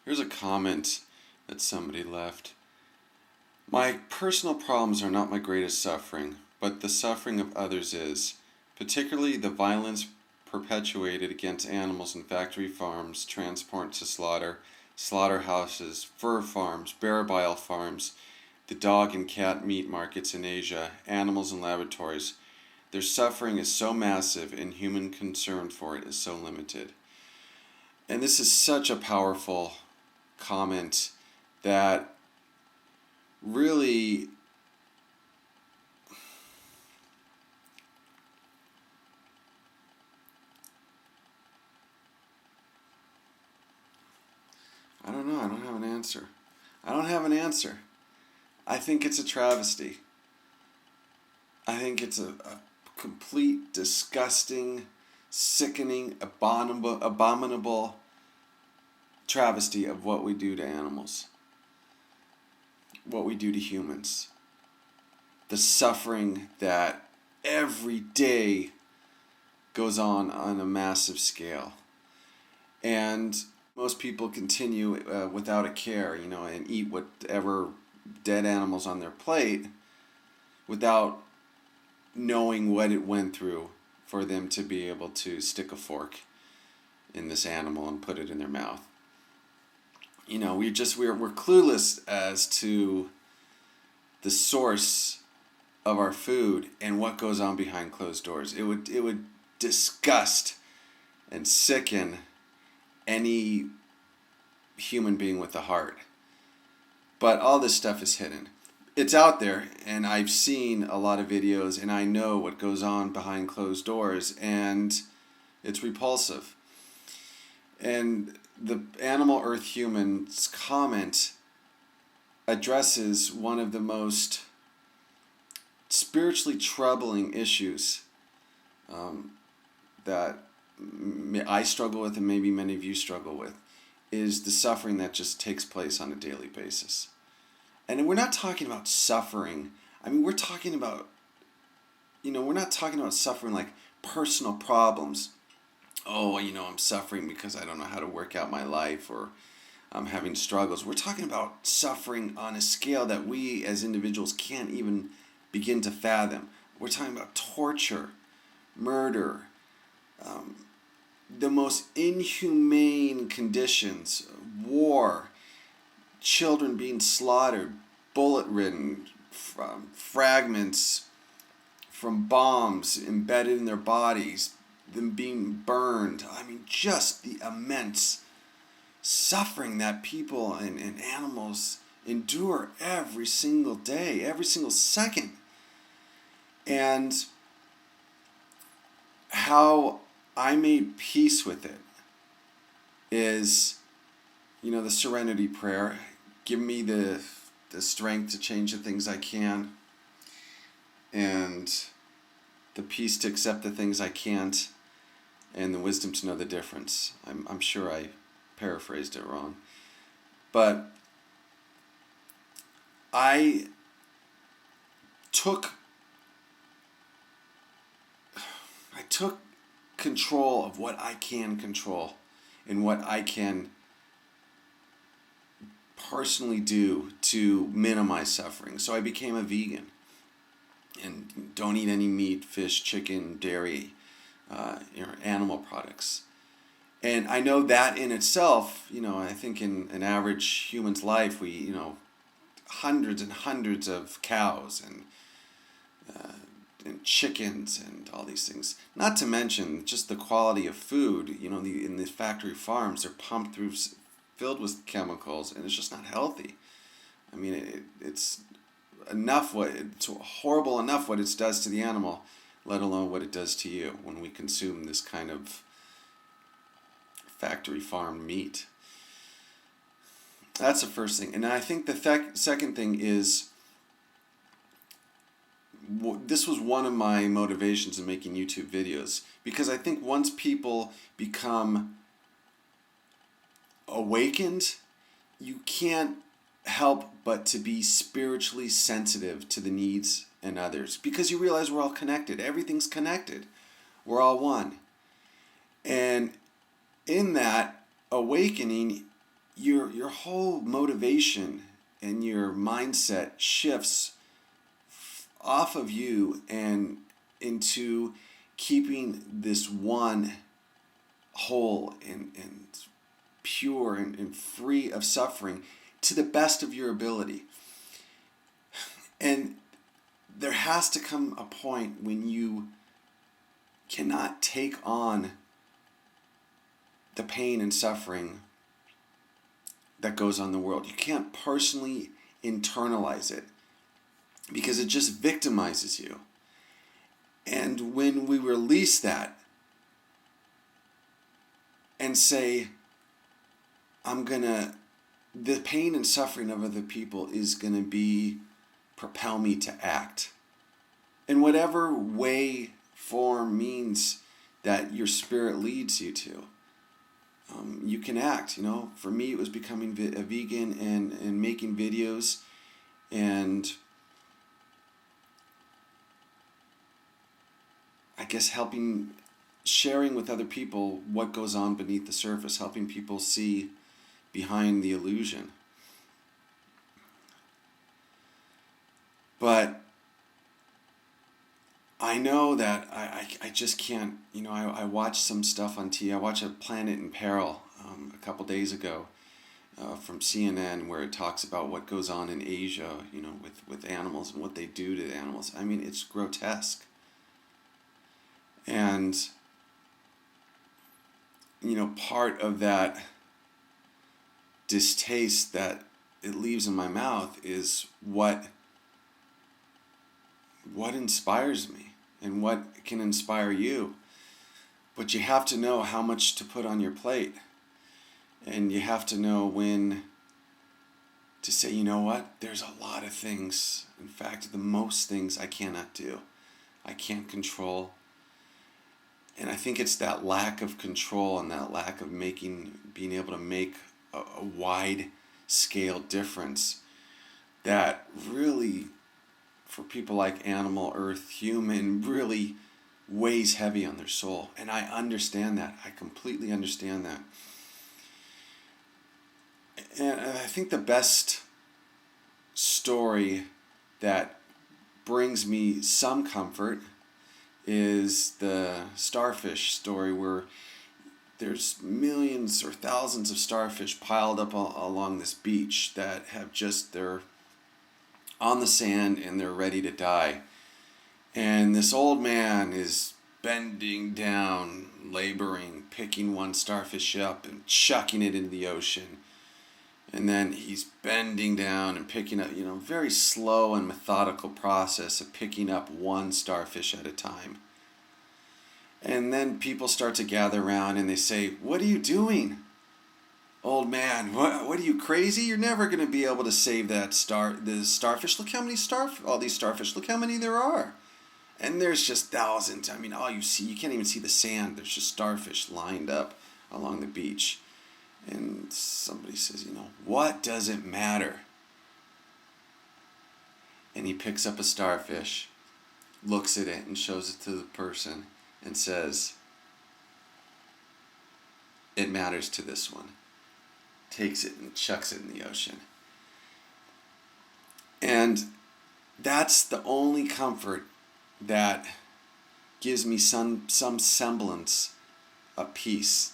Here's a comment that somebody left. My personal problems are not my greatest suffering, but the suffering of others is, particularly the violence perpetuated against animals in factory farms, transport to slaughter, slaughterhouses, fur farms, bear bile farms, the dog and cat meat markets in Asia, animals in laboratories. Their suffering is so massive and human concern for it is so limited. And this is such a powerful comment that really I don't know. I don't have an answer. I don't have an answer. I think it's a travesty. I think it's a complete, disgusting, sickening, abominable travesty of what we do to animals, what we do to humans, the suffering that every day goes on a massive scale. And most people continue without a care, and eat whatever dead animals on their plate without knowing what it went through for them to be able to stick a fork in this animal and put it in their mouth. We're clueless as to the source of our food and what goes on behind closed doors. It would disgust and sicken any human being with a heart. But all this stuff is hidden. It's out there, and I've seen a lot of videos, and I know what goes on behind closed doors, and it's repulsive. And the Animal Earth Humans comment addresses one of the most spiritually troubling issues that I struggle with, and maybe many of you struggle with, is the suffering that just takes place on a daily basis. And we're not talking about suffering. I mean, we're talking about, we're not talking about suffering like personal problems. Oh, I'm suffering because I don't know how to work out my life, or I'm having struggles. We're talking about suffering on a scale that we as individuals can't even begin to fathom. We're talking about torture, murder, the most inhumane conditions, war, children being slaughtered, bullet-ridden, fragments from bombs embedded in their bodies, them being burned. I mean, just the immense suffering that people and animals endure every single day, every single second. And how I made peace with it is, the serenity prayer. Give me the strength to change the things I can, and the peace to accept the things I can't, and the wisdom to know the difference. I'm sure I paraphrased it wrong. But I took control of what I can control and what I can personally do to minimize suffering. So I became a vegan and don't eat any meat, fish, chicken, dairy, animal products. And I know that in itself, I think in an average human's life, we, hundreds and hundreds of cows and chickens and all these things. Not to mention just the quality of food. In these factory farms, they're pumped through, filled with chemicals, and it's just not healthy. I mean, it's horrible enough what it does to the animal, let alone what it does to you when we consume this kind of factory farm meat. That's the first thing. And I think the second thing is, this was one of my motivations in making YouTube videos, because I think once people become awakened, you can't help but to be spiritually sensitive to the needs in others, because you realize we're all connected. Everything's connected. We're all one. And in that awakening, your whole motivation and your mindset shifts off of you and into keeping this one whole and pure and free of suffering to the best of your ability. And there has to come a point when you cannot take on the pain and suffering that goes on in the world. You can't personally internalize it because it just victimizes you. And when we release that and say, the pain and suffering of other people is going to propel me to act. In whatever way, form, means that your spirit leads you to. You can act, For me, it was becoming a vegan and making videos and I guess sharing with other people what goes on beneath the surface, helping people see behind the illusion. But I know that I just can't, I watched some stuff on TV. I watched A Planet in Peril a couple days ago from CNN where it talks about what goes on in Asia, with animals and what they do to the animals. I mean, it's grotesque. And, part of that distaste that it leaves in my mouth is what inspires me and what can inspire you. But you have to know how much to put on your plate. And you have to know when to say, you know what, there's a lot of things. In fact, the most things I cannot do. I can't control. And I think it's that lack of control and that lack of being able to make a wide scale difference that really, for people like animal, earth, human, really weighs heavy on their soul. And I understand that. I completely understand that. And I think the best story that brings me some comfort is the starfish story, where there's millions or thousands of starfish piled up along this beach that they're on the sand and they're ready to die. And this old man is bending down, laboring, picking one starfish up and chucking it into the ocean. And then he's bending down and picking up, very slow and methodical process of picking up one starfish at a time. And then people start to gather around and they say, "What are you doing, old man? What are you, crazy? You're never going to be able to save the starfish. Look how many all these starfish. Look how many there are." And there's just thousands. I mean, all you see, you can't even see the sand. There's just starfish lined up along the beach. And somebody says, "What does it matter?" And he picks up a starfish, looks at it and shows it to the person and says, "It matters to this one." Takes it and chucks it in the ocean. And that's the only comfort that gives me some semblance of peace